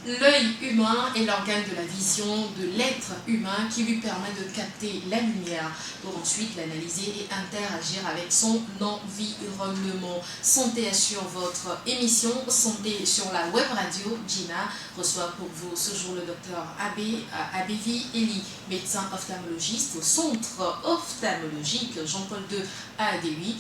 L'œil humain est l'organe de la vision de l'être humain qui lui permet de capter la lumière pour ensuite l'analyser et interagir avec son environnement. Santé assure votre émission. Santé sur la web radio. Gina reçoit pour vous ce jour le docteur Abévi Eli, médecin ophtalmologiste au centre ophtalmologique Jean-Paul II à Adélie,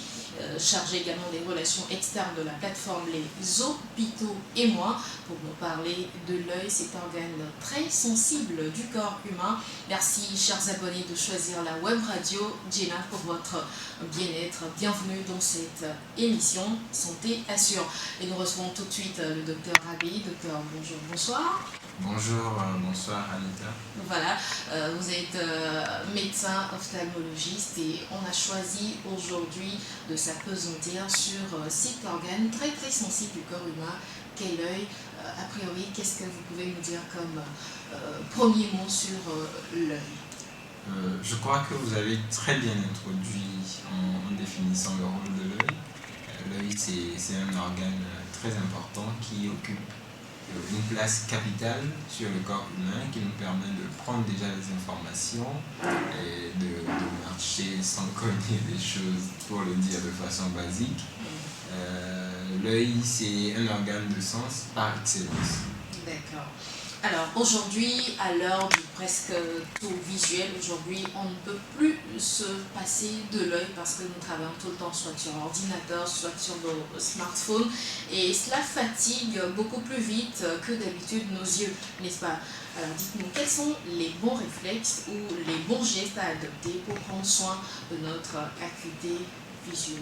chargé également des relations externes de la plateforme Les Hôpitaux et moi, pour nous parler de l'œil, cet organe très sensible du corps humain. Merci, chers abonnés, de choisir la web radio Gina pour votre bien-être. Bienvenue dans cette émission Santé Assure. Et nous recevons tout de suite le docteur Rabi. Docteur, bonjour, bonsoir. Bonjour, bonsoir Anita. Voilà, vous êtes médecin ophtalmologiste et on a choisi aujourd'hui de s'appesantir sur cet organe très très sensible du corps humain qu'est l'œil. A priori, qu'est-ce que vous pouvez nous dire comme premier mot sur l'œil? Je crois que vous avez très bien introduit en définissant le rôle de l'œil. L'œil, c'est un organe très important qui occupe une place capitale sur le corps humain, qui nous permet de prendre déjà les informations et de marcher sans cogner des choses, pour le dire de façon basique. L'œil, c'est un organe de sens par excellence. D'accord. Alors aujourd'hui, à l'heure du presque tout visuel, aujourd'hui on ne peut plus se passer de l'œil parce que nous travaillons tout le temps soit sur l'ordinateur, soit sur nos smartphones, et cela fatigue beaucoup plus vite que d'habitude nos yeux, n'est-ce pas? Alors dites-nous, quels sont les bons réflexes ou les bons gestes à adopter pour prendre soin de notre acuité visuelle?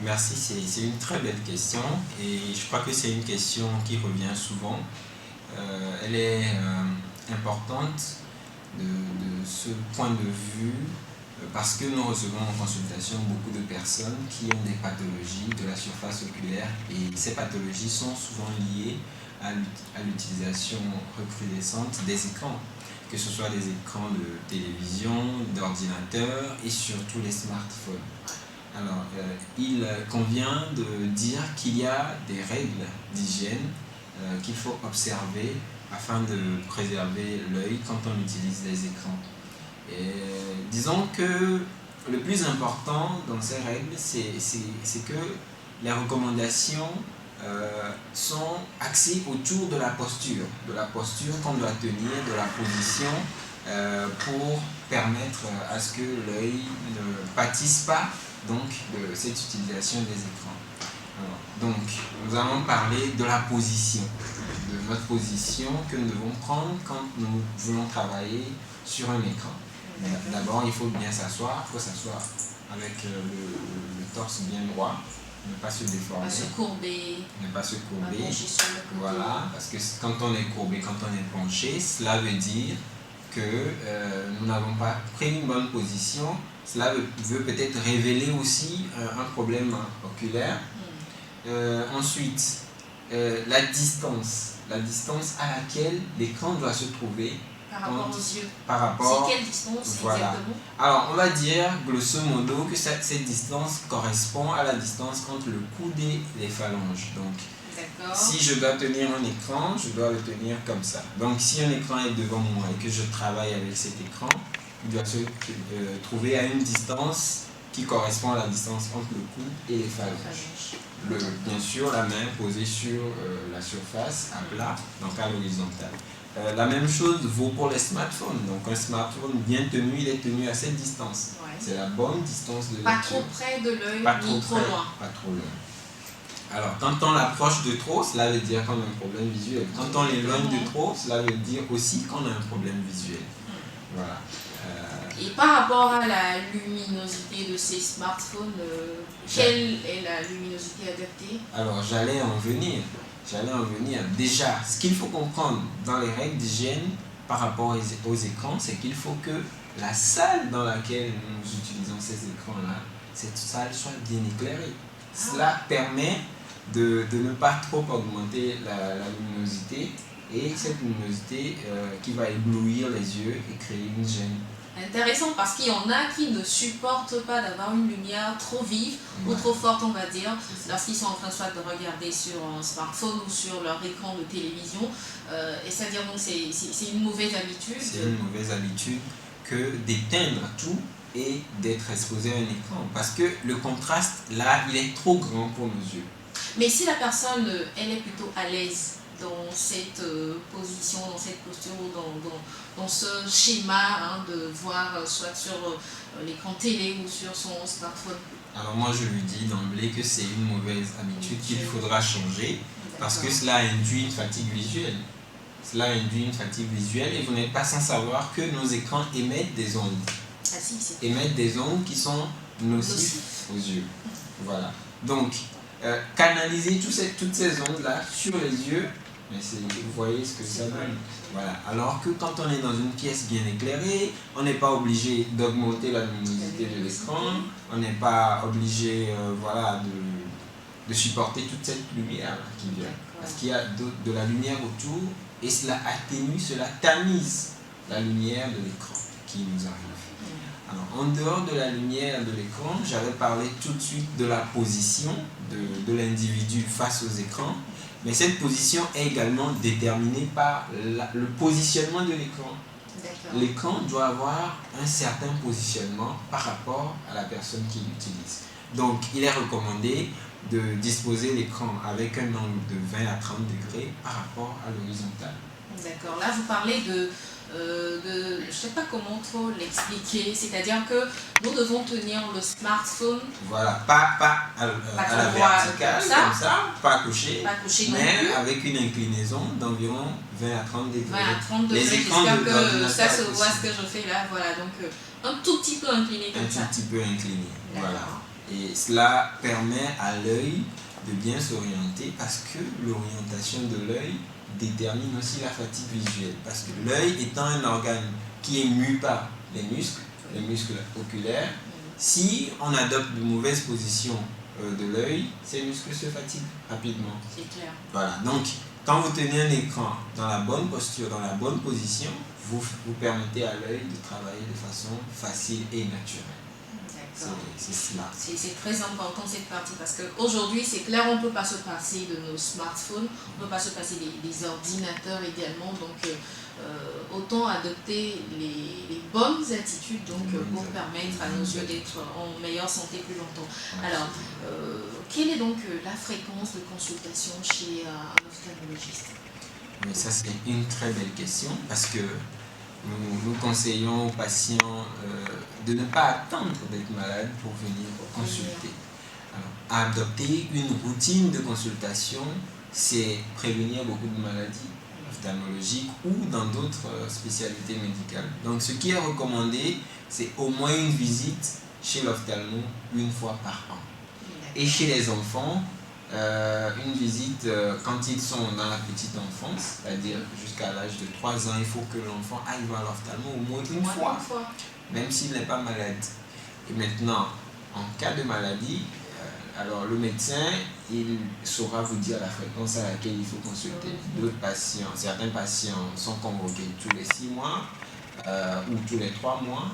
Merci, c'est une très belle question et je crois que c'est une question qui revient souvent. Elle est importante de ce point de vue parce que nous recevons en consultation beaucoup de personnes qui ont des pathologies de la surface oculaire et ces pathologies sont souvent liées à l'utilisation recrudescente des écrans, que ce soit des écrans de télévision, d'ordinateur et surtout les smartphones. Alors, il convient de dire qu'il y a des règles d'hygiène qu'il faut observer afin de préserver l'œil quand on utilise les écrans. Et disons que le plus important dans ces règles, c'est que les recommandations sont axées autour de la posture qu'on doit tenir, de la position, pour permettre à ce que l'œil ne pâtisse pas donc de cette utilisation des écrans. Alors, donc, nous allons parler de la position, de notre position que nous devons prendre quand nous voulons travailler sur un écran. D'abord, il faut bien s'asseoir, il faut s'asseoir avec le torse bien droit, ne pas se déformer. Ne pas se courber. Voilà, parce que quand on est courbé, quand on est penché, cela veut dire que nous n'avons pas pris une bonne position. Cela veut peut-être révéler aussi un problème oculaire. Ensuite, la distance à laquelle l'écran doit se trouver par rapport aux yeux. C'est quelle distance voilà. Exactement? Alors, on va dire grosso modo que cette distance correspond à la distance entre le coude et les phalanges. Donc, si je dois tenir un écran, je dois le tenir comme ça. Donc, si un écran est devant moi et que je travaille avec cet écran, il doit se trouver à une distance qui correspond à la distance entre le coude et les phalanges. Bien sûr, la main posée sur la surface à plat, donc à l'horizontale. La même chose vaut pour les smartphones. Donc un smartphone bien tenu, il est tenu à cette distance. Ouais. C'est la bonne distance de lecture. Pas trop près de l'œil, ni trop loin. Pas trop loin. Alors, quand on l'approche de trop, cela veut dire qu'on a un problème visuel. Quand on l'éloigne de trop, cela veut dire aussi qu'on a un problème visuel. Voilà. Et par rapport à la luminosité de ces smartphones, quelle est la luminosité adaptée? Alors, j'allais en venir. Déjà, ce qu'il faut comprendre dans les règles d'hygiène par rapport aux écrans, c'est qu'il faut que la salle dans laquelle nous utilisons ces écrans-là, cette salle soit bien éclairée. Cela permet de ne pas trop augmenter la luminosité et cette luminosité qui va éblouir les yeux et créer une gêne. Intéressant, parce qu'il y en a qui ne supportent pas d'avoir une lumière trop vive ou trop forte, on va dire, lorsqu'ils sont en train soit de regarder sur un smartphone ou sur leur écran de télévision. Et c'est-à-dire donc c'est une mauvaise habitude. C'est une mauvaise habitude que d'éteindre tout et d'être exposé à un écran. Parce que le contraste, là, il est trop grand pour nos yeux. Mais si la personne, elle est plutôt à l'aise dans cette position, dans cette posture, dans ce schéma de voir soit sur l'écran télé ou sur son smartphone. Alors moi je lui dis d'emblée que c'est une mauvaise habitude qu'il faudra changer parce que cela induit une fatigue visuelle. Cela induit une fatigue visuelle et vous n'êtes pas sans savoir que nos écrans émettent des ondes. Ah si, émettent des ondes qui sont nocives aux yeux. Voilà. Donc, canaliser toutes ces ondes-là sur les yeux, mais vous voyez ce que ça donne. Voilà. Alors que quand on est dans une pièce bien éclairée, on n'est pas obligé d'augmenter la luminosité de l'écran, on n'est pas obligé voilà, de supporter toute cette lumière qui vient. Parce qu'il y a de la lumière autour et cela atténue, cela tamise la lumière de l'écran qui nous arrive. Alors, en dehors de la lumière de l'écran, j'avais parlé tout de suite de la position de l'individu face aux écrans. Mais cette position est également déterminée par le positionnement de l'écran. L'écran doit avoir un certain positionnement par rapport à la personne qui l'utilise. Donc, il est recommandé de disposer l'écran avec un angle de 20 à 30 degrés par rapport à l'horizontale. D'accord. Là, vous parlez je ne sais pas comment trop l'expliquer, c'est-à-dire que nous devons tenir le smartphone. Voilà, pas à la verticale, comme ça, pas couché, mais avec une inclinaison d'environ 20 à 30 degrés. 20 à 30 degrés, j'espère que ça se voit ce que je fais là, voilà, donc un tout petit peu incliné comme ça. Un tout petit peu incliné, voilà. Et cela permet à l'œil de bien s'orienter parce que l'orientation de l'œil détermine aussi la fatigue visuelle. Parce que l'œil étant un organe qui est mu par les muscles oculaires, si on adopte de mauvaises positions de l'œil, ces muscles se fatiguent rapidement. C'est clair. Voilà, donc quand vous tenez un écran dans la bonne posture, dans la bonne position, vous permettez à l'œil de travailler de façon facile et naturelle. C'est cela. C'est très important cette partie parce qu'aujourd'hui, c'est clair, on ne peut pas se passer de nos smartphones, on ne peut pas se passer des ordinateurs également. Donc, autant adopter les bonnes attitudes pour permettre à nos yeux d'être en meilleure santé plus longtemps. Alors, quelle est donc la fréquence de consultation chez un ophtalmologiste? Mais ça, c'est une très belle question parce que nous conseillons aux patients de ne pas attendre d'être malade pour venir consulter. Alors, adopter une routine de consultation, c'est prévenir beaucoup de maladies ophtalmologiques ou dans d'autres spécialités médicales. Donc, ce qui est recommandé, c'est au moins une visite chez l'ophtalmo une fois par an. Et chez les enfants, une visite quand ils sont dans la petite enfance, c'est-à-dire jusqu'à l'âge de 3 ans, il faut que l'enfant aille voir l'ophtalmo au moins une fois, même s'il n'est pas malade. Et maintenant, en cas de maladie, alors le médecin, il saura vous dire la fréquence à laquelle il faut consulter. D'autres patients, certains patients sont convoqués tous les 6 mois ou tous les 3 mois.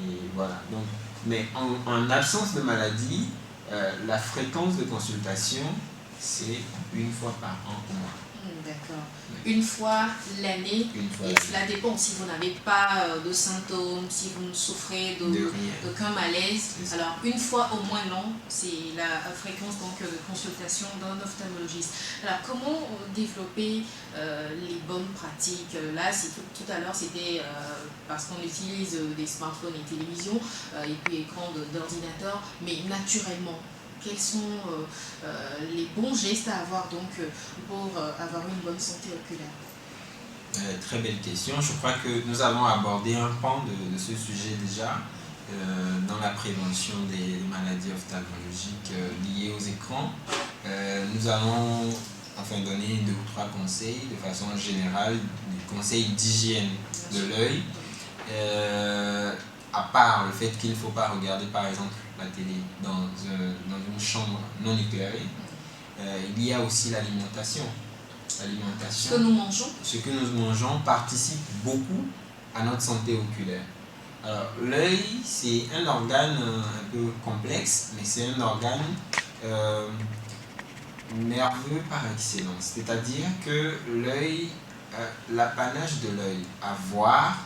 Et voilà. Donc, mais en absence de maladie, la fréquence de consultation, c'est une fois par an au moins. D'accord. Une fois l'année, et cela dépend si vous n'avez pas de symptômes, si vous ne souffrez d'aucun malaise. Alors, une fois au moins l'an, c'est la fréquence de consultation d'un ophtalmologiste. Alors, comment développer les bonnes pratiques? Là, tout à l'heure, c'était parce qu'on utilise des smartphones et télévisions, et puis écran d'ordinateur, mais naturellement. Quels sont les bons gestes à avoir pour avoir une bonne santé oculaire? Très belle question. Je crois que nous avons abordé un pan de ce sujet déjà dans la prévention des maladies ophtalmologiques liées aux écrans. Nous allons donner 2 ou 3 conseils de façon générale, des conseils d'hygiène de l'œil. À part le fait qu'il ne faut pas regarder par exemple la télé dans une chambre non éclairée, il y a aussi l'alimentation. Ce que nous mangeons participe beaucoup à notre santé oculaire. Alors, l'œil, c'est un organe un peu complexe, mais c'est un organe nerveux par excellence. C'est-à-dire que l'œil, l'apanage de l'œil à voir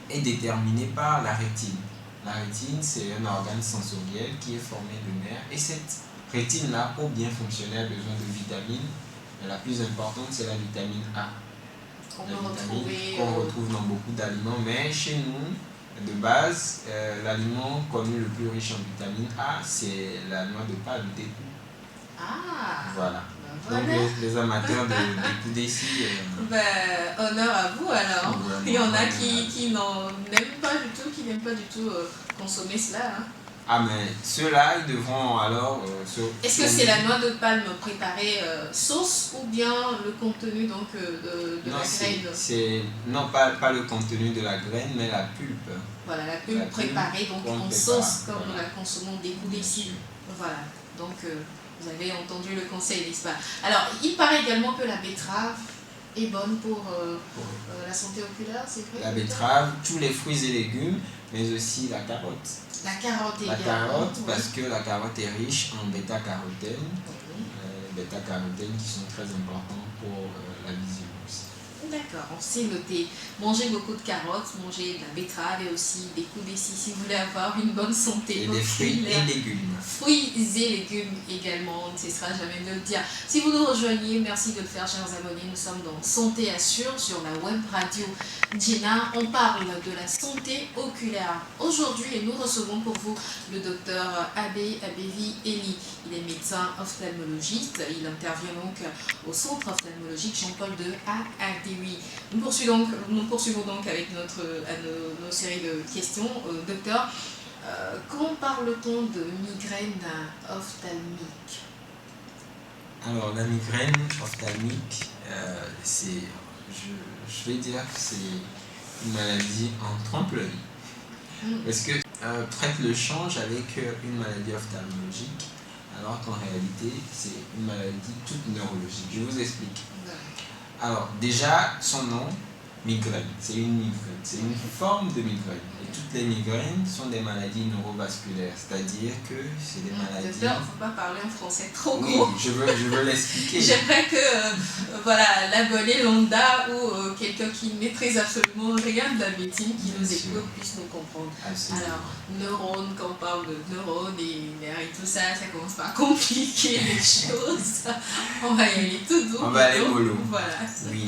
est déterminé par la rétine. La rétine, c'est un organe sensoriel qui est formé de nerfs. Et cette rétine-là, pour bien fonctionner, a besoin de vitamines. Et la plus importante, c'est la vitamine A. Qu'on retrouve dans beaucoup d'aliments. Mais chez nous, de base, l'aliment connu le plus riche en vitamine A, c'est la noix de palme, le thé. Ah, voilà. Ben Donc les amateurs de Koudessi... honneur à vous alors. Vraiment, Il y en a qui n'aiment pas du tout consommer cela. Hein. Ah mais ceux-là, ils devront alors... Est-ce que c'est la noix de palme préparée sauce ou bien le contenu donc, de la graine? Non, pas le contenu de la graine, mais la pulpe. Voilà, la pulpe préparée donc en sauce comme nous la consommons des Koudessi. Voilà, donc vous avez entendu le conseil, n'est-ce pas? Alors, il paraît également que la betterave est bonne pour la santé oculaire, c'est vrai? La betterave, tous les fruits et légumes, mais aussi la carotte. La carotte également. La carotte, parce que la carotte est riche en bêta-carotène. Bêta-carotène qui sont très importants pour la vision aussi. D'accord, c'est noté. Mangez beaucoup de carottes, mangez de la betterave et aussi des Koudessi si vous voulez avoir une bonne santé. Et des fruits et légumes. Fruits et légumes également, on ne cessera jamais de le dire. Si vous nous rejoignez, merci de le faire, chers abonnés. Nous sommes dans Santé Assure sur la web radio Djena. On parle de la santé oculaire. Aujourd'hui, nous recevons pour vous le docteur Abevi Eli. Il est médecin ophtalmologiste. Il intervient donc au centre ophtalmologique Jean-Paul II à Adewi. Nous poursuivons donc avec nos séries de questions. Docteur, quand parle-t-on de migraine ophtalmique? Alors, la migraine ophtalmique, je vais dire que c'est une maladie en trompe-l'œil. Parce que prête le change avec une maladie ophtalmologique, alors qu'en réalité, c'est une maladie toute neurologique. Je vous explique. Alors, déjà, son nom, migraine, c'est une migraine, c'est une forme de migraine. Et toutes les migraines sont des maladies neurovasculaires, c'est-à-dire que c'est des maladies... Docteur, il ne faut pas parler en français trop oui, gros. je veux l'expliquer. J'aimerais que l'abonné lambda ou quelqu'un qui ne maîtrise absolument rien de la médecine, qui nous écoute, puisse nous comprendre. Absolument. Alors, neurones, quand on parle de neurones et nerfs et tout ça, ça commence par compliquer les choses. On va y aller tout doux. On va aller mollo. Voilà. Oui,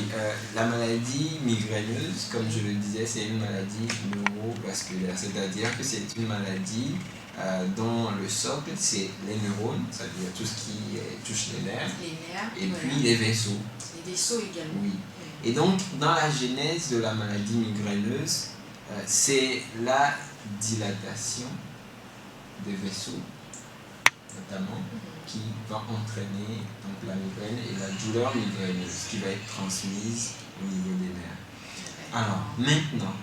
la maladie migraineuse, comme je le disais, c'est une maladie neurovasculaire, c'est-à-dire que c'est une maladie dont le socle, c'est les neurones, c'est-à-dire tout ce qui touche les nerfs, et puis les vaisseaux. Les vaisseaux également. Oui. Et donc, dans la genèse de la maladie migraineuse, c'est la dilatation des vaisseaux, notamment, qui va entraîner donc, la migraine et la douleur migraineuse qui va être transmise au niveau des nerfs. Alors, maintenant,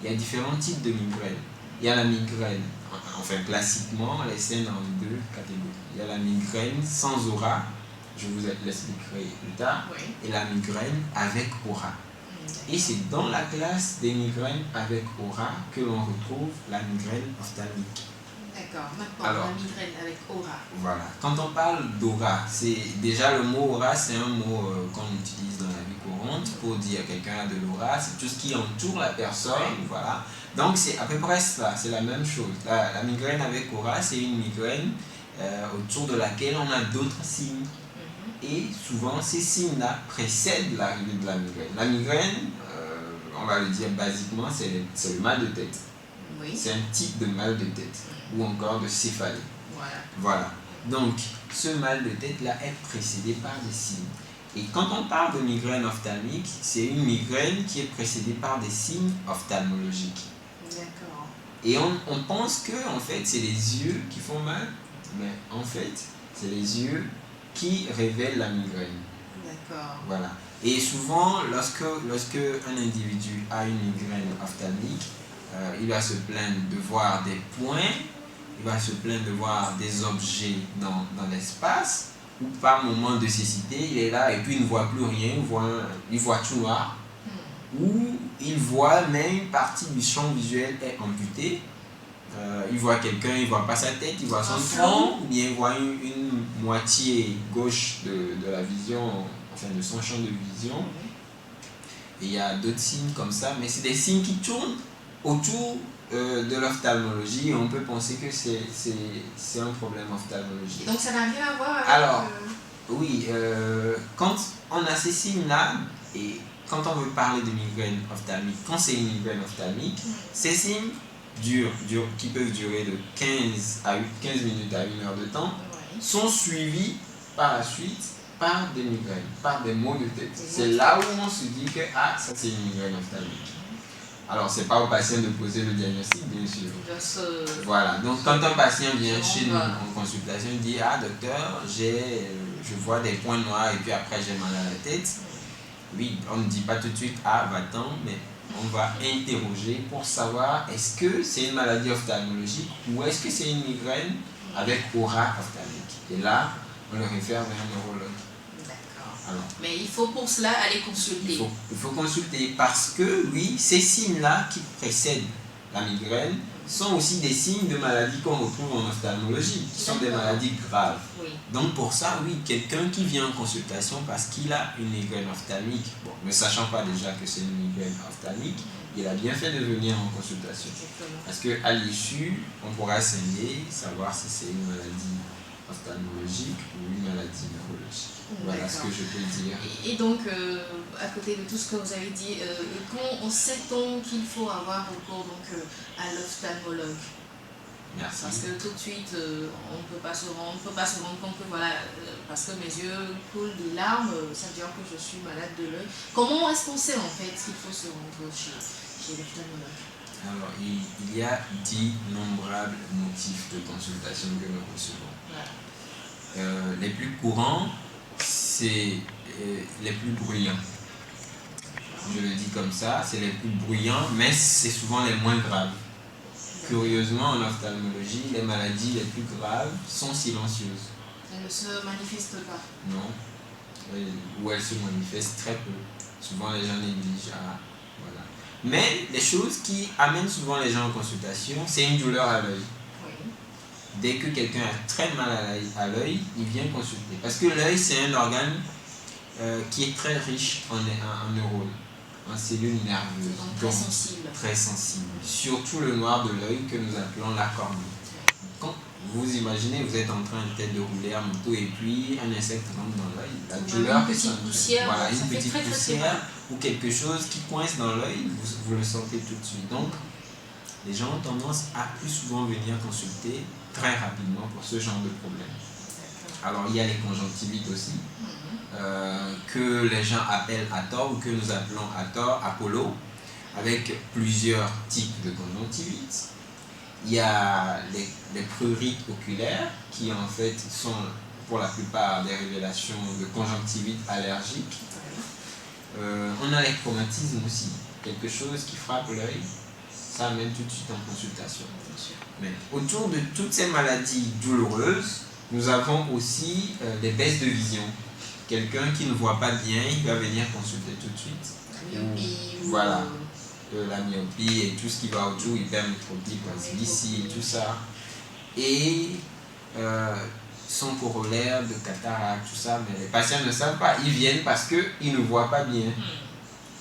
il y a différents types de migraines. Il y a la migraine, enfin classiquement, elle est scindée en deux catégories. Il y a la migraine sans aura, je vous l'expliquerai plus tard, et la migraine avec aura. Et c'est dans la classe des migraines avec aura que l'on retrouve la migraine ophtalmique. D'accord, maintenant la migraine avec aura. Voilà, quand on parle d'aura, c'est déjà le mot aura, c'est un mot qu'on utilise dans la vie courante pour dire quelqu'un a de l'aura, c'est tout ce qui entoure la personne, voilà. Donc c'est à peu près ça, c'est la même chose. La migraine avec aura, c'est une migraine autour de laquelle on a d'autres signes. Et souvent, ces signes-là précèdent l'arrivée de la migraine. La migraine, on va le dire basiquement, c'est le mal de tête. Oui. C'est un type de mal de tête ou encore de céphalée. Voilà. Donc, ce mal de tête-là est précédé par des signes. Et quand on parle de migraine ophtalmique, c'est une migraine qui est précédée par des signes ophtalmologiques. D'accord. Et on pense que en fait, c'est les yeux qui font mal, mais en fait, c'est les yeux qui révèlent la migraine. D'accord. Voilà. Et souvent, lorsque un individu a une migraine ophtalmique, il va se plaindre de voir des points, il va se plaindre de voir des objets dans l'espace, ou par moment de cécité, il est là et puis il ne voit plus rien, il voit tout noir. où il voit même une partie du champ visuel est amputée. Il voit quelqu'un, il ne voit pas sa tête, il voit son tronc, ou bien il voit une moitié gauche de la vision, enfin de son champ de vision. Et il y a d'autres signes comme ça, mais c'est des signes qui tournent autour de l'ophtalmologie, et on peut penser que c'est un problème ophtalmologique. Donc ça n'a rien à voir avec... Alors, oui, quand on a ces signes-là, et quand on veut parler de migraine ophtalmique, quand c'est une migraine ophtalmique, ces signes qui peuvent durer de 15 minutes à 1 heure de temps, sont suivis par la suite par des migraines, par des maux de tête. C'est là où on se dit que ça c'est une migraine ophtalmique. Alors c'est pas au patient de poser le diagnostic, bien sûr. Voilà, donc quand un patient vient chez nous en consultation, il dit docteur, je vois des points noirs et puis après j'ai mal à la tête. Oui, on ne dit pas tout de suite va-t'en, mais on va interroger pour savoir est-ce que c'est une maladie ophtalmologique ou est-ce que c'est une migraine avec aura ophtalmique. Et là, on le réfère vers un neurologue. D'accord. Mais il faut pour cela aller consulter. Il faut consulter parce que, oui, ces signes-là qui précèdent la migraine sont aussi des signes de maladies qu'on retrouve en ophtalmologie, qui sont des maladies graves. Oui. Donc pour ça, oui, quelqu'un qui vient en consultation parce qu'il a une migraine ophtalmique, ne sachant pas déjà que c'est une migraine ophtalmique, il a bien fait de venir en consultation. Exactement. Parce qu'à l'issue, on pourra saigner, savoir si c'est une maladie ophtalmologique ou une maladie neurologique. Voilà ce que je peux dire. Et donc, à côté de tout ce que vous avez dit, quand sait-on qu'il faut avoir recours à l'ophtalmologue? Merci. Parce que tout de suite, on ne peut pas se rendre compte que voilà, parce que mes yeux coulent de larmes, ça veut dire que je suis malade de l'œil. Comment est-ce qu'on sait en fait qu'il faut se rendre chez l'ophtalmologue? Alors, il y a d'innombrables motifs de consultation que nous recevons. Voilà. Les plus courants, c'est les plus bruyants. Je le dis comme ça, c'est les plus bruyants, mais c'est souvent les moins graves. Curieusement, en ophtalmologie, les maladies les plus graves sont silencieuses. Elles ne se manifestent pas? Non. Ou elles se manifestent très peu. Souvent, les gens négligent. Voilà. Mais les choses qui amènent souvent les gens en consultation, c'est une douleur à l'œil. Oui. Dès que quelqu'un a très mal à l'œil, il vient consulter. Parce que l'œil, c'est un organe qui est très riche en neurones, en cellules nerveuses. Donc très sensible. Très sensible. Surtout le noir de l'œil que nous appelons la cornée. Quand vous imaginez, vous êtes en train peut-être de rouler à moto et puis un insecte rentre dans l'œil. La douleur, une petite poussière, voilà, une ça fait petite très, poussière ou quelque chose qui coince dans l'œil, vous le sentez tout de suite. Donc, les gens ont tendance à plus souvent venir consulter très rapidement pour ce genre de problème. Alors, il y a les conjonctivites aussi, que les gens appellent à tort ou que nous appelons à tort Apollo, avec plusieurs types de conjonctivites. Il y a les prurites oculaires qui en fait sont pour la plupart des révélations de conjonctivite allergique. On a les chromatismes aussi, quelque chose qui frappe l'œil, ça amène tout de suite en consultation. Mais autour de toutes ces maladies douloureuses, nous avons aussi des baisses de vision. Quelqu'un qui ne voit pas bien, il va venir consulter tout de suite. Voilà. La myopie et tout ce qui va autour, hypermétropie, presbytie et tout ça. Et son corollaire de cataracte, tout ça, mais les patients ne savent pas, ils viennent parce qu'ils ne voient pas bien.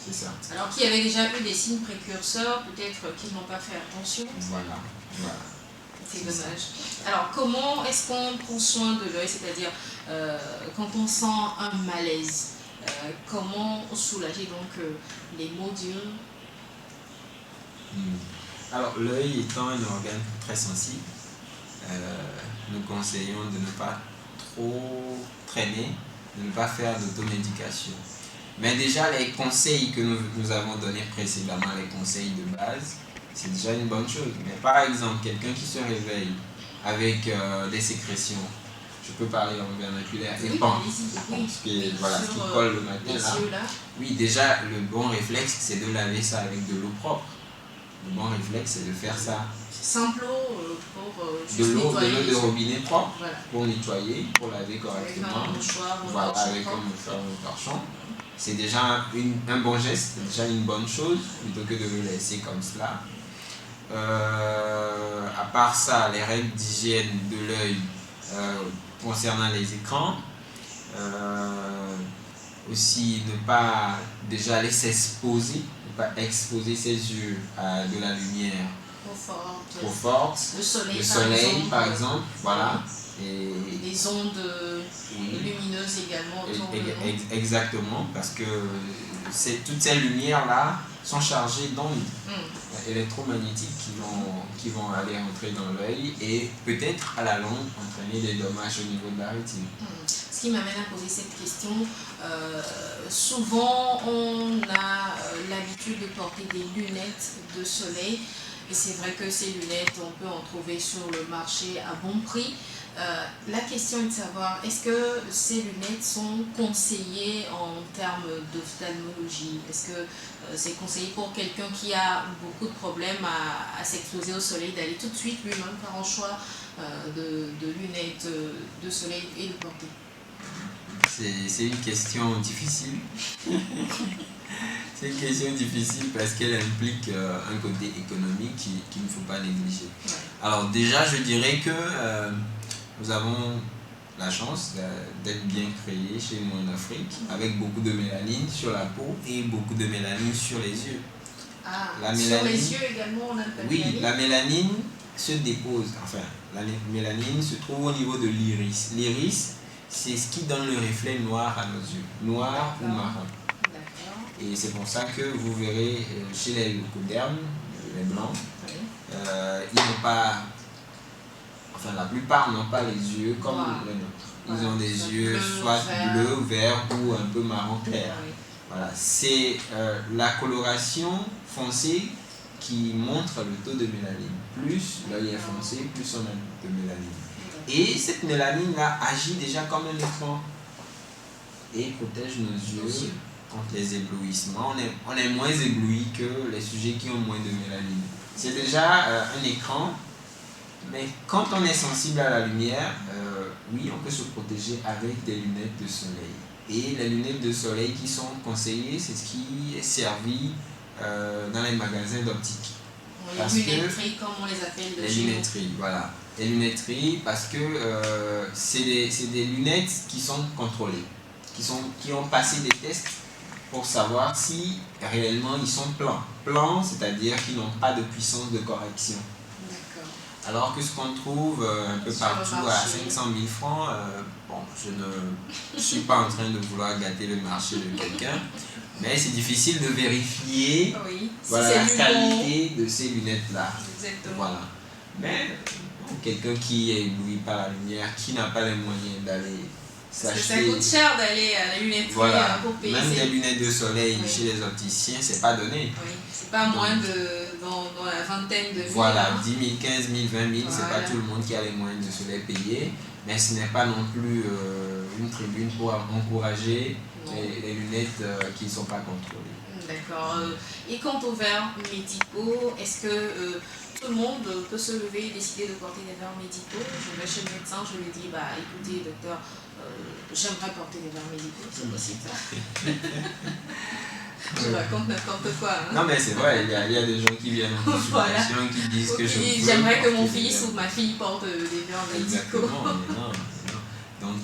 C'est ça. Alors qu'il y avait déjà eu des signes précurseurs, peut-être qu'ils n'ont pas fait attention. Voilà. C'est dommage. Alors comment est-ce qu'on prend soin de l'œil, c'est-à-dire quand on sent un malaise, comment soulager donc les maux d'yeux? Alors l'œil étant un organe très sensible, nous conseillons de ne pas trop traîner, de ne pas faire d'automédication. Mais déjà les conseils que nous avons donnés précédemment, les conseils de base, c'est déjà une bonne chose. Mais par exemple, quelqu'un qui se réveille avec des sécrétions, je peux parler en vernaculaire, oui, voilà, ce qui colle le matin là. Oui, déjà le bon réflexe c'est de laver ça avec de l'eau propre. Le bon réflexe c'est de faire ça. Simple eau pour de l'eau de robinet propre, voilà. Pour nettoyer, pour laver correctement. Avec un mouchoir, voilà, avec un mouchoir ou un torchon. c'est déjà un bon geste, c'est déjà une bonne chose, plutôt que de le laisser comme cela. À part ça, les règles d'hygiène de l'œil concernant les écrans, aussi ne pas déjà aller s'exposer, ne pas exposer ses yeux à de la lumière trop forte, le soleil, par exemple, voilà. Et les ondes lumineuses également autour de nous. Exactement, parce que toutes ces lumières-là sont chargées d'ondes électromagnétiques qui vont aller entrer dans l'œil et peut-être à la longue entraîner des dommages au niveau de la rétine. Ce qui m'amène à poser cette question, souvent on a l'habitude de porter des lunettes de soleil et c'est vrai que ces lunettes on peut en trouver sur le marché à bon prix. La question est de savoir, est-ce que ces lunettes sont conseillées en termes d'ophtalmologie? Est-ce que c'est conseillé pour quelqu'un qui a beaucoup de problèmes à s'exposer au soleil d'aller tout de suite lui-même faire un choix de lunettes de soleil et de porter? C'est une question difficile. C'est une question difficile parce qu'elle implique un côté économique qu'il ne faut pas négliger. Ouais. Alors déjà, je dirais que nous avons la chance d'être bien créés chez nous en Afrique, avec beaucoup de mélanine sur la peau et beaucoup de mélanine sur les yeux. Sur les yeux également, on a de la mélanine. La mélanine se dépose, la mélanine se trouve au niveau de l'iris. L'iris, c'est ce qui donne le reflet noir à nos yeux, noir ou marron. Et c'est pour ça que vous verrez chez les leucodermes, les blancs, ils n'ont pas, la plupart n'ont pas les yeux comme les nôtres. Ils ont des yeux soit bleus, verts ou un peu marron clair. Voilà, c'est la coloration foncée qui montre le taux de mélanine. Plus l'œil est foncé, plus on a de mélanine. Et cette mélanine-là agit déjà comme un écran et protège nos yeux contre les éblouissements. On est moins ébloui que les sujets qui ont moins de mélanine. C'est déjà un écran, mais quand on est sensible à la lumière, oui, on peut se protéger avec des lunettes de soleil. Et les lunettes de soleil qui sont conseillées, c'est ce qui est servi dans les magasins d'optique. Les lunetteries, comme on les appelle de chez nous. Lunetteries, voilà. Les lunetteries, parce que c'est des lunettes qui sont contrôlées, qui ont passé des tests pour savoir si réellement ils sont plans. Plans, c'est-à-dire qu'ils n'ont pas de puissance de correction. Alors que ce qu'on trouve un peu partout à 500 000 francs, je ne suis pas en train de vouloir gâter le marché de quelqu'un, mais c'est difficile de vérifier la qualité de ces lunettes-là. Voilà. Mais quelqu'un qui est ébloui par la lumière, qui n'a pas les moyens d'aller s'acheter... Parce que ça coûte cher d'aller à la lunetterie pour payer. Même des lunettes de soleil chez les opticiens, c'est pas donné. C'est pas moins dans la vingtaine de mille. Voilà, 10 000, 15 000, 20 000, c'est pas tout le monde qui a les moyens de se les payer. Mais ce n'est pas non plus une tribune pour encourager les lunettes qui ne sont pas contrôlées. D'accord. Et quant aux verres médicaux, est-ce que tout le monde peut se lever et décider de porter des verres médicaux? Je vais chez le médecin, je lui dis, écoutez docteur, j'aimerais porter des verres médicaux, c'est possible ça? Je raconte n'importe quoi. Non mais c'est vrai, il y a des gens qui viennent en consultation qui disent que je peux. J'aimerais que mon fils ou ma fille porte des verres médicaux. Exactement, mais non. Donc,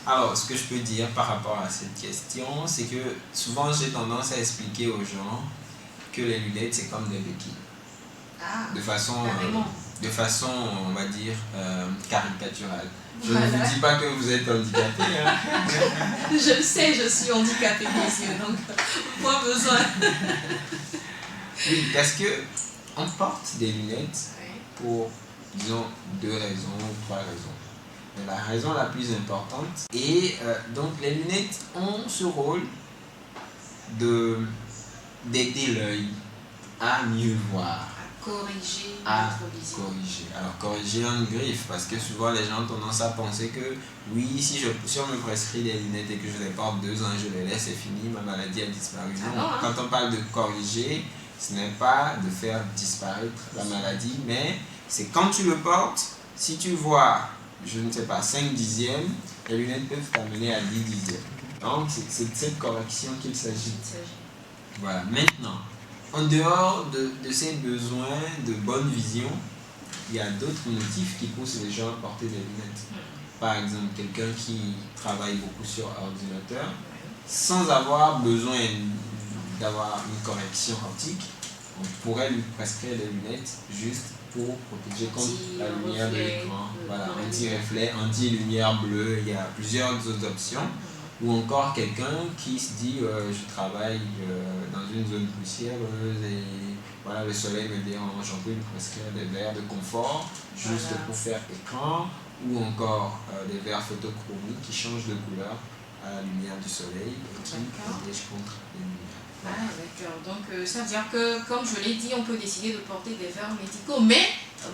alors ce que je peux dire par rapport à cette question, c'est que souvent j'ai tendance à expliquer aux gens que les lunettes c'est comme des béquilles. De façon, on va dire, caricaturale. Je ne vous dis pas que vous êtes handicapé. Hein. Je le sais, je suis handicapé des yeux, donc pas besoin. Oui, parce que on porte des lunettes pour, disons, 2 raisons ou 3 raisons. Mais la raison la plus importante, et donc les lunettes ont ce rôle d'aider l'œil à mieux voir. Corriger notre vision. Alors corriger en griffe, parce que souvent les gens ont tendance à penser que oui, si on me prescrit des lunettes et que je les porte 2 ans, je les laisse, c'est fini, ma maladie a disparu. Non, quand on parle de corriger, ce n'est pas de faire disparaître la maladie, mais c'est quand tu le portes, si tu vois, je ne sais pas, 5 dixièmes, les lunettes peuvent t'amener à 10 dixièmes. Donc, c'est de cette correction qu'il s'agit. Voilà. Maintenant, en dehors de ces besoins de bonne vision, il y a d'autres motifs qui poussent les gens à porter des lunettes. Par exemple, quelqu'un qui travaille beaucoup sur ordinateur, sans avoir besoin d'avoir une correction optique, on pourrait lui prescrire des lunettes juste pour protéger contre la lumière de l'écran. Voilà, anti-reflet, anti-lumière bleue, il y a plusieurs autres options. Ou encore quelqu'un qui se dit je travaille dans une zone poussiéreuse et voilà, le soleil me dérange, on peut lui prescrire des verres de confort juste pour faire écran, ou encore des verres photochromiques qui changent de couleur à la lumière du soleil et qui protègent contre les lumières. Ah, d'accord. Donc ça veut dire que, comme je l'ai dit, on peut décider de porter des verres médicaux, mais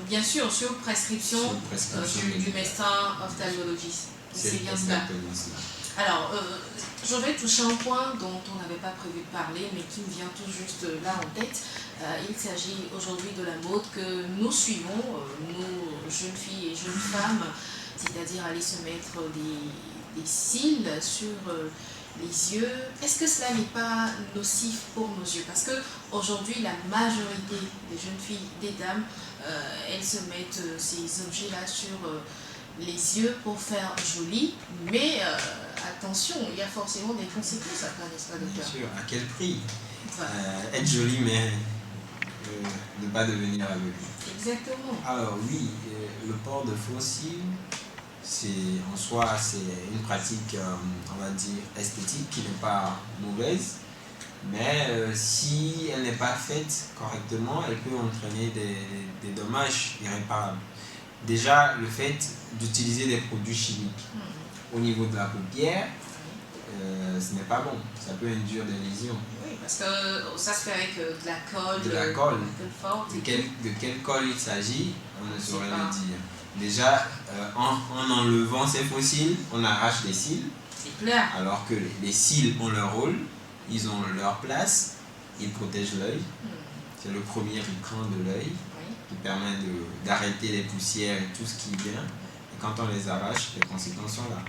bien sûr sur prescription, du médecin ophtalmologiste. C'est bien cela. Alors, je vais toucher un point dont on n'avait pas prévu de parler, mais qui me vient tout juste là en tête. Il s'agit aujourd'hui de la mode que nous suivons, nous, jeunes filles et jeunes femmes, c'est-à-dire aller se mettre des cils sur les yeux. Est-ce que cela n'est pas nocif pour nos yeux? Parce qu'aujourd'hui, la majorité des jeunes filles, des dames, elles se mettent ces objets-là sur les yeux pour faire joli, mais attention, il y a forcément des conséquences après, n'est-ce pas, docteur? Bien sûr, à quel prix? Être joli, mais ne pas devenir aveugle. Exactement. Alors oui, le port de faux cils, en soi, c'est une pratique, on va dire, esthétique qui n'est pas mauvaise, mais si elle n'est pas faite correctement, elle peut entraîner des dommages irréparables. Déjà, le fait d'utiliser des produits chimiques au niveau de la paupière, ce n'est pas bon. Ça peut induire des lésions. Oui, parce que ça se fait avec de la colle. De la colle. Forte. De quelle colle il s'agit, on ne saurait le dire. Déjà, en enlevant ces faux cils, on arrache les cils. C'est clair. Alors que les cils ont leur rôle, ils ont leur place, ils protègent l'œil. C'est le premier écran de l'œil qui permet d'arrêter les poussières et tout ce qui vient. Et quand on les arrache, les conséquences sont là.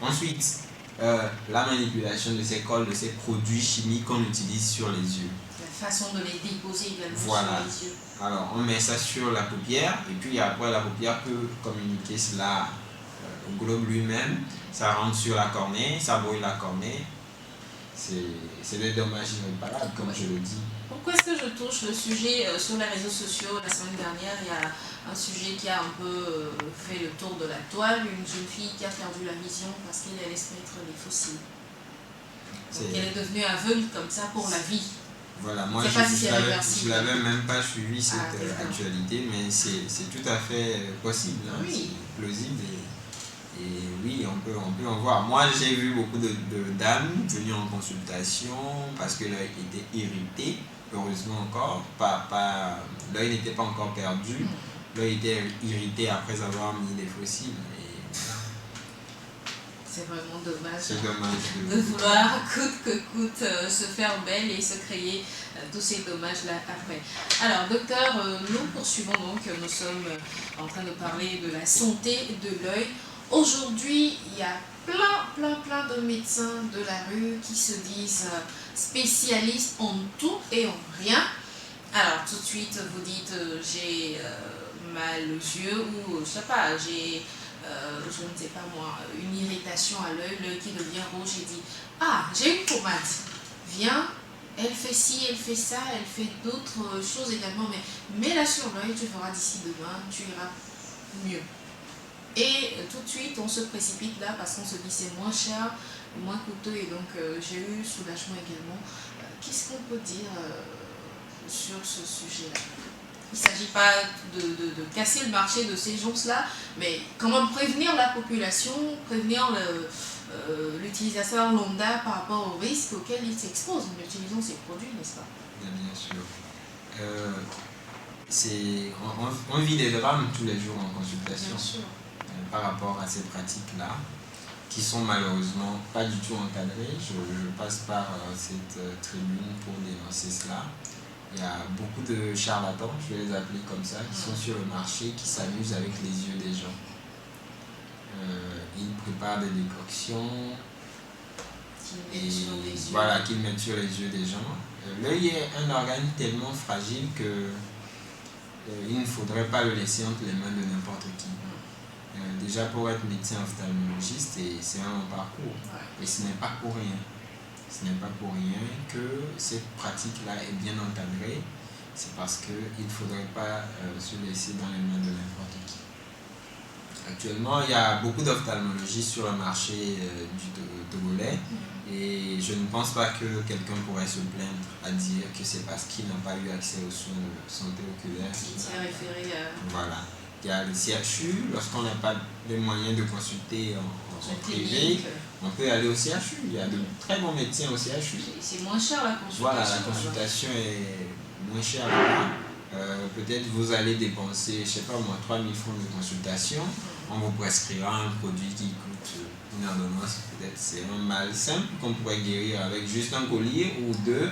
Ensuite, la manipulation de ces colles, de ces produits chimiques qu'on utilise sur les yeux. La façon de les déposer également sur les yeux. Alors, on met ça sur la paupière, et puis après, la paupière peut communiquer cela au globe lui-même. Ça rentre sur la cornée, ça brûle la cornée. C'est des dommages irréparables, comme je le dis. Pourquoi est-ce que je touche le sujet sur les réseaux sociaux? La semaine dernière, il y a un sujet qui a un peu fait le tour de la toile, une jeune fille qui a perdu la vision parce qu'elle allait se mettre les faux cils. Donc elle est devenue aveugle comme ça pour la vie. Voilà, moi je l'avais même pas suivi cette actualité, mais c'est tout à fait possible, hein. Oui. C'est plausible et oui, on peut en voir. Moi j'ai vu beaucoup de dames venues en consultation parce que l'œil était irrité, heureusement encore, l'œil n'était pas encore perdu, l'œil était irrité après avoir mis des faux cils. C'est vraiment dommage, de vouloir coûte que coûte se faire belle et se créer tous ces dommages-là après. Alors docteur, nous poursuivons donc, nous sommes en train de parler de la santé de l'œil. Aujourd'hui, il y a plein de médecins de la rue qui se disent spécialistes en tout et en rien. Alors tout de suite vous dites j'ai mal aux yeux ou je sais pas, j'ai je ne sais pas moi, une irritation à l'œil qui devient rouge et dit ah, j'ai une pommade, viens, elle fait ci, elle fait ça, elle fait d'autres choses également, mais mets-la sur l'œil, tu feras d'ici demain, tu iras mieux. Et tout de suite on se précipite là parce qu'on se dit c'est moins cher, moins coûteux, et donc j'ai eu soulagement également. Qu'est-ce qu'on peut dire sur ce sujet-là? Il ne s'agit pas de casser le marché de ces gens-là, mais quand même prévenir la population, prévenir l'utilisateur lambda par rapport aux risques auxquels il s'expose en utilisant ces produits, n'est-ce pas? Bien sûr. On vit des drames tous les jours en consultation. Bien sûr. Par rapport à ces pratiques-là, qui sont malheureusement pas du tout encadrées. Je passe par cette tribune pour dénoncer cela. Il y a beaucoup de charlatans, je vais les appeler comme ça, qui sont sur le marché, qui s'amusent avec les yeux des gens. Ils préparent des décoctions Voilà, qu'ils mettent sur les yeux des gens. L'œil est un organe tellement fragile que il ne faudrait pas le laisser entre les mains de n'importe qui. Déjà pour être médecin ophtalmologiste, c'est un long parcours. Et ce n'est pas pour rien. Ce n'est pas pour rien que cette pratique-là est bien encadrée. C'est parce qu'il ne faudrait pas se laisser dans les mains de n'importe qui. Actuellement, il y a beaucoup d'ophtalmologistes sur le marché du Togolais et je ne pense pas que quelqu'un pourrait se plaindre à dire que c'est parce qu'il n'a pas eu accès aux soins de santé oculaire. Voilà. Il y a le CHU, lorsqu'on n'a pas les moyens de consulter en privé, on peut aller au CHU. Il y a de très bons médecins au CHU. C'est moins cher la consultation. Voilà, la consultation est moins chère là. Peut-être vous allez dépenser, je sais pas moi, 3 000 francs de consultation. On vous prescrira un produit qui coûte une ordonnance. Peut-être c'est un mal simple qu'on pourrait guérir avec juste un collier ou deux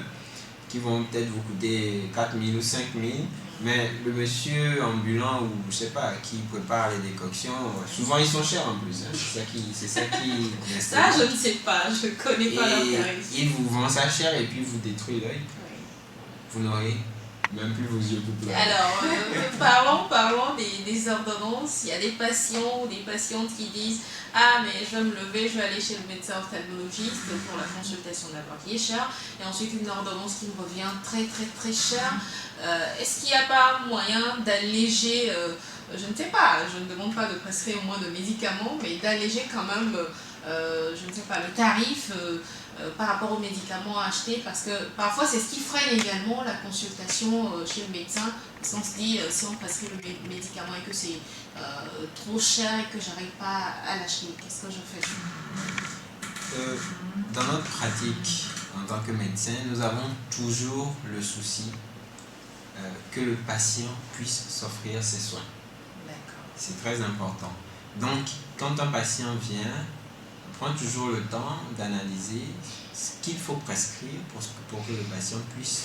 qui vont peut-être vous coûter 4 000 ou 5 000. Mais le monsieur ambulant ou je sais pas qui prépare les décoctions, souvent ils sont chers en plus. Hein. C'est ça qui ça je ne sais pas, je ne connais pas leur tarif. Il vous vend ça cher et puis vous détruit l'œil. Vous n'aurez même plus vos yeux tout pleins. Alors, parlons des ordonnances. Il y a des patients ou des patientes qui disent « Ah, mais je vais me lever, je vais aller chez le médecin ophtalmologiste pour la consultation d'abord qui est chère. Et ensuite, une ordonnance qui me revient très, très, très chère. Est-ce qu'il n'y a pas moyen d'alléger, je ne sais pas, je ne demande pas de prescrire moins de médicaments, mais d'alléger quand même, je ne sais pas, le tarif par rapport aux médicaments à acheter, parce que parfois c'est ce qui freine également la consultation chez le médecin, parce qu'on se dit si on prescrit le médicament et que c'est trop cher et que j'arrive pas à l'acheter, qu'est-ce que je fais? Dans notre pratique en tant que médecin, nous avons toujours le souci que le patient puisse s'offrir ses soins. C'est très important. Donc quand un patient vient, prends toujours le temps d'analyser ce qu'il faut prescrire pour que le patient puisse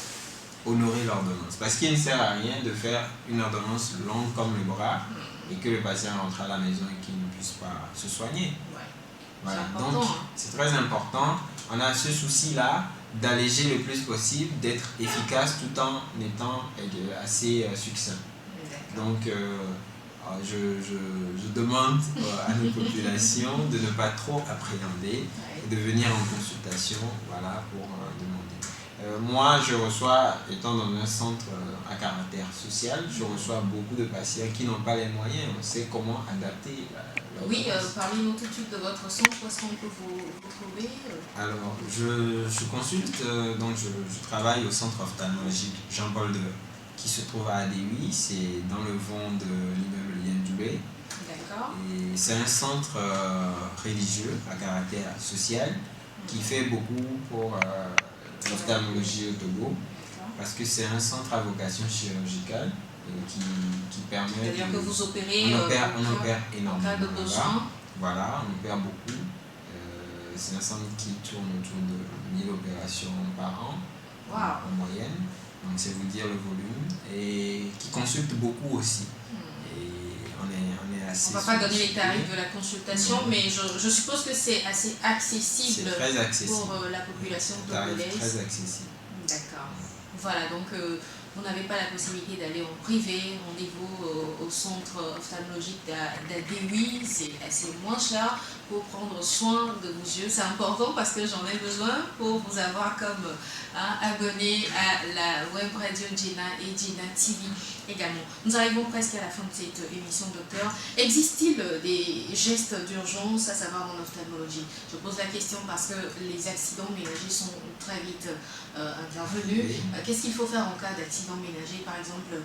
honorer l'ordonnance. Parce qu'il ne sert à rien de faire une ordonnance longue comme le bras et que le patient rentre à la maison et qu'il ne puisse pas se soigner. Voilà. Donc c'est très important. On a ce souci-là d'alléger le plus possible, d'être efficace tout en étant assez succinct. Donc je demande à nos populations de ne pas trop appréhender et de venir en consultation pour demander. Moi, je reçois, étant dans un centre à caractère social, je reçois beaucoup de patients qui n'ont pas les moyens. On sait comment adapter parlez-nous tout de suite de votre centre, où est-ce qu'on peut vous trouver? Alors, je consulte, donc je travaille au centre ophtalmologique Jean-Paul II, qui se trouve à Adéoui, c'est dans le vent de l'immeuble Yendjoubé. D'accord. Et c'est un centre religieux à caractère social qui fait beaucoup pour l'ophtalmologie au Togo, parce que c'est un centre à vocation chirurgicale qui permet. C'est-à-dire que vous opérez. On opère énormément. En cas de besoin. Voilà, on opère beaucoup. C'est un centre qui tourne autour de 1000 opérations par an en moyenne. Donc c'est vous dire le volume, et qui consulte beaucoup aussi. Et on est assez. On ne va pas donner les tarifs de la consultation, mais je suppose que c'est assez accessible, très accessible pour la population togolaise. Très accessible. D'accord. Voilà, donc vous n'avez pas la possibilité d'aller en privé, rendez-vous au centre ophtalmologique d'Adéoui, c'est assez moins cher pour prendre soin de vos yeux. C'est important parce que j'en ai besoin pour vous avoir comme abonné à la web radio Djena et Djena TV également. Nous arrivons presque à la fin de cette émission, docteur. Existe-t-il des gestes d'urgence à savoir en ophtalmologie? Je pose la question parce que les accidents ménagers sont très vite intervenus. Qu'est-ce qu'il faut faire en cas d'accident ménager? Par exemple,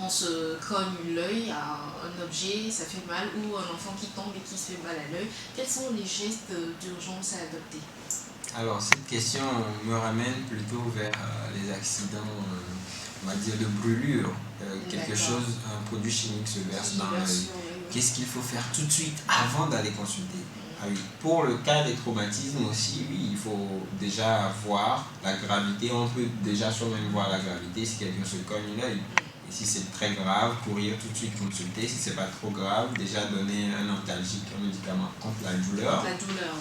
on se cogne l'œil à un objet, ça fait mal, ou un enfant qui tombe et qui se fait mal à l'œil. Quels sont les gestes d'urgence à adopter? Alors, cette question me ramène plutôt vers les accidents, on va dire, de brûlure. Quelque chose, un produit chimique se verse dans l'œil. Qu'est-ce qu'il faut faire tout de suite avant d'aller consulter? Pour le cas des traumatismes aussi, il faut déjà voir la gravité. On peut déjà soi-même voir la gravité si quelqu'un se cogne l'œil. Et si c'est très grave, courir tout de suite consulter. Si c'est pas trop grave, déjà donner un antalgique, un médicament contre la douleur,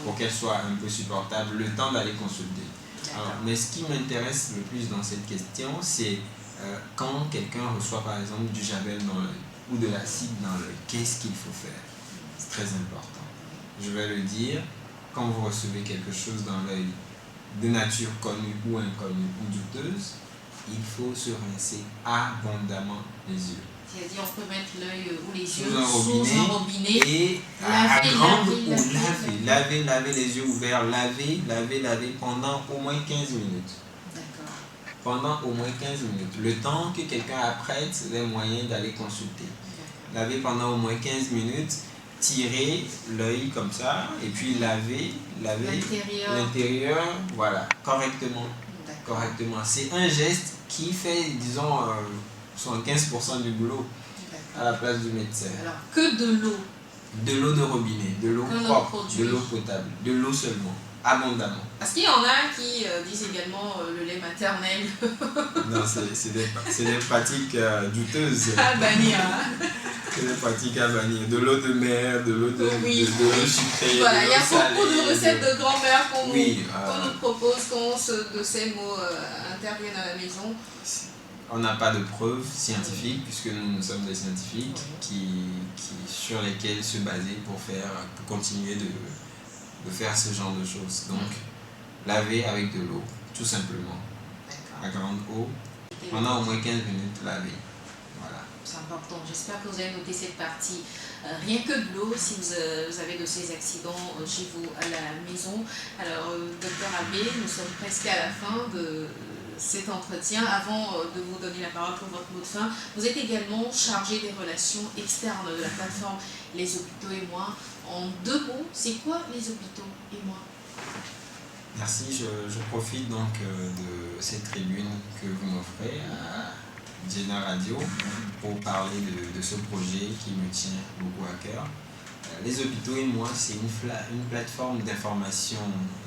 pour qu'elle soit un peu supportable, le temps d'aller consulter. Alors, mais ce qui m'intéresse le plus dans cette question, c'est quand quelqu'un reçoit par exemple du javel dans l'œil ou de l'acide dans l'œil, qu'est-ce qu'il faut faire? C'est très important. Je vais le dire, quand vous recevez quelque chose dans l'œil de nature connue ou inconnue ou douteuse, il faut se rincer abondamment les yeux. C'est-à-dire on peut mettre l'œil ou les yeux sous un robinet et à grande eau, laver les yeux ouverts, laver pendant au moins 15 minutes. D'accord. Pendant au moins 15 minutes. Le temps que quelqu'un apprête les moyens d'aller consulter. Laver pendant au moins 15 minutes, tirer l'œil comme ça et puis laver l'intérieur, voilà, correctement. C'est un geste qui fait, disons, 75% du boulot à la place du médecin. Alors, que de l'eau? De l'eau de robinet, de l'eau propre, de l'eau potable, de l'eau seulement, abondamment. Parce qu'il y en a qui disent également le lait maternel. Non, c'est des pratiques douteuses. À bannir. C'est des pratiques à bannir. De l'eau de mer, de l'eau de l'eau sucrée. Voilà, il y a beaucoup de recettes de grand-mère qu'on nous propose quand de ces mots interviennent à la maison. On n'a pas de preuves scientifiques, puisque nous sommes des scientifiques sur lesquels se baser pour continuer de faire ce genre de choses. Donc, laver avec de l'eau, tout simplement. À grande eau, pendant au moins 15 minutes, laver. Voilà. C'est important. J'espère que vous avez noté cette partie. Rien que de l'eau, si vous avez de ces accidents chez vous à la maison. Alors, docteur Abbé, nous sommes presque à la fin de cet entretien. Avant de vous donner la parole pour votre mot de fin, vous êtes également chargé des relations externes de la plateforme Les Hôpitaux et moi. En 2 mots, c'est quoi Les Hôpitaux et moi? Merci, je profite donc de cette tribune que vous m'offrez à Jenna Radio pour parler de ce projet qui me tient beaucoup à cœur. Les Hôpitaux et moi, c'est une plateforme d'information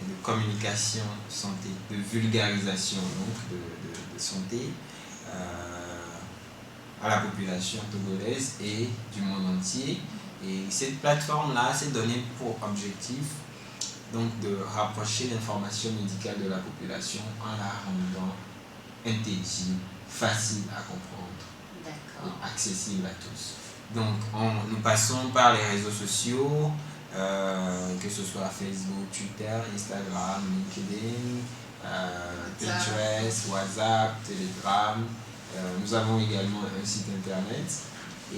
et de communication santé, de vulgarisation donc, de santé à la population togolaise et du monde entier. Et cette plateforme-là s'est donnée pour objectif donc, de rapprocher l'information médicale de la population en la rendant intelligible, facile à comprendre et accessible à tous. Donc, nous passons par les réseaux sociaux, que ce soit Facebook, Twitter, Instagram, LinkedIn, Pinterest, WhatsApp, Telegram. Nous avons également un site internet.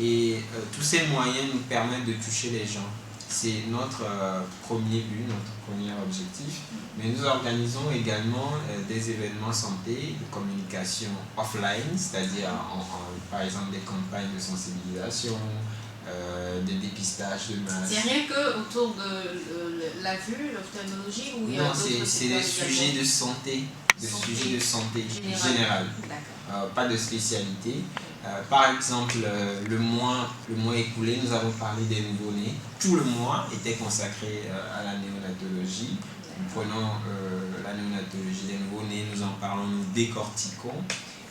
Et tous ces moyens nous permettent de toucher les gens. C'est notre premier but, notre premier objectif. Mais nous organisons également des événements santé, de communication offline, c'est-à-dire par exemple des campagnes de sensibilisation, des dépistages de masse. C'est rien que autour de la vue, l'ophtalmologie ou il y a Non, c'est des sujets de santé, sujets de santé générale. Pas de spécialité. Par exemple, le mois écoulé, nous avons parlé des nouveau-nés. Tout le mois était consacré à la néonatologie. Nous prenons la néonatologie des nouveau-nés, nous en parlons, nous décortiquons.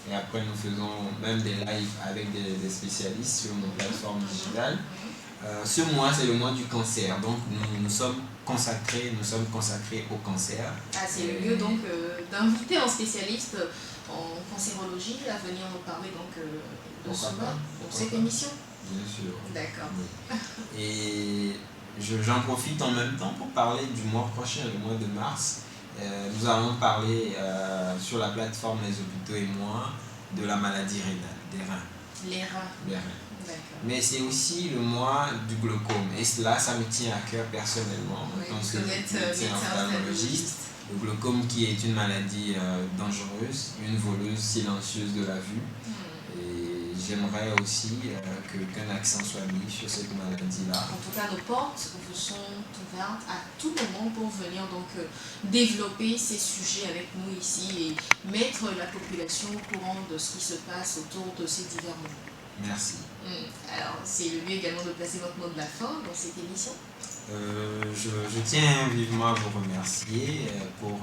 Et après, nous faisons même des lives avec des spécialistes sur nos plateformes digitales. Ce mois, c'est le mois du cancer. Donc, nous sommes consacrés au cancer. Ah, c'est le lieu donc d'inviter un spécialiste en cancérologie à venir nous parler donc de cette émission. Bien sûr. D'accord. Oui. Et j'en profite en même temps pour parler du mois prochain, le mois de mars. Nous allons parler sur la plateforme Les Hôpitaux et moi de la maladie rénale, des reins. Les reins. D'accord. Mais c'est aussi le mois du glaucome. Et cela, ça me tient à cœur personnellement en tant que médecin ophtalmologiste. Le glaucome qui est une maladie dangereuse, une voleuse silencieuse de la vue. Et j'aimerais aussi qu'un accent soit mis sur cette maladie-là. En tout cas, nos portes vous sont ouvertes à tout moment pour venir donc développer ces sujets avec nous ici et mettre la population au courant de ce qui se passe autour de ces divers moments. Merci. Alors, c'est le lieu également de placer votre mot de la fin dans cette émission. Je tiens vivement à vous remercier pour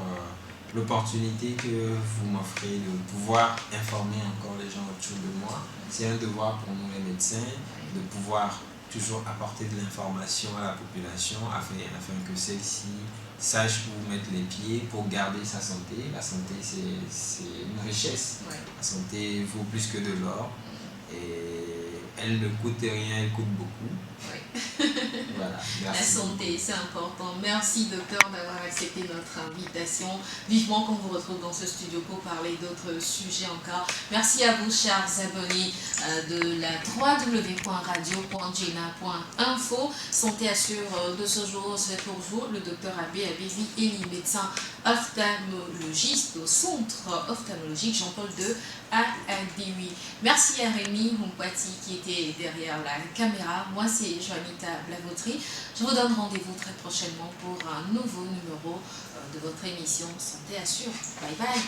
l'opportunité que vous m'offrez de pouvoir informer encore les gens autour de moi. C'est un devoir pour nous les médecins de pouvoir toujours apporter de l'information à la population afin que celle-ci sache où mettre les pieds pour garder sa santé. La santé, c'est une richesse. Ouais. La santé vaut plus que de l'or et elle ne coûte rien, elle coûte beaucoup. Ouais. Voilà, La merci. santé, c'est important. Merci, docteur, d'avoir accepté notre invitation. Vivement qu'on vous retrouve dans ce studio pour parler d'autres sujets encore. Merci à vous, chers abonnés de la www.radio.gena.info. Santé Assure de ce jour, c'est pour vous le docteur Abbé Abézi Eli, médecin ophtalmologiste au centre ophtalmologique Jean-Paul II à Dewey. Merci à Rémi Humpati qui était derrière la caméra. Moi, c'est Joanita Blavoutry. Je vous donne rendez-vous très prochainement pour un nouveau numéro de votre émission Santé Assure. Bye bye.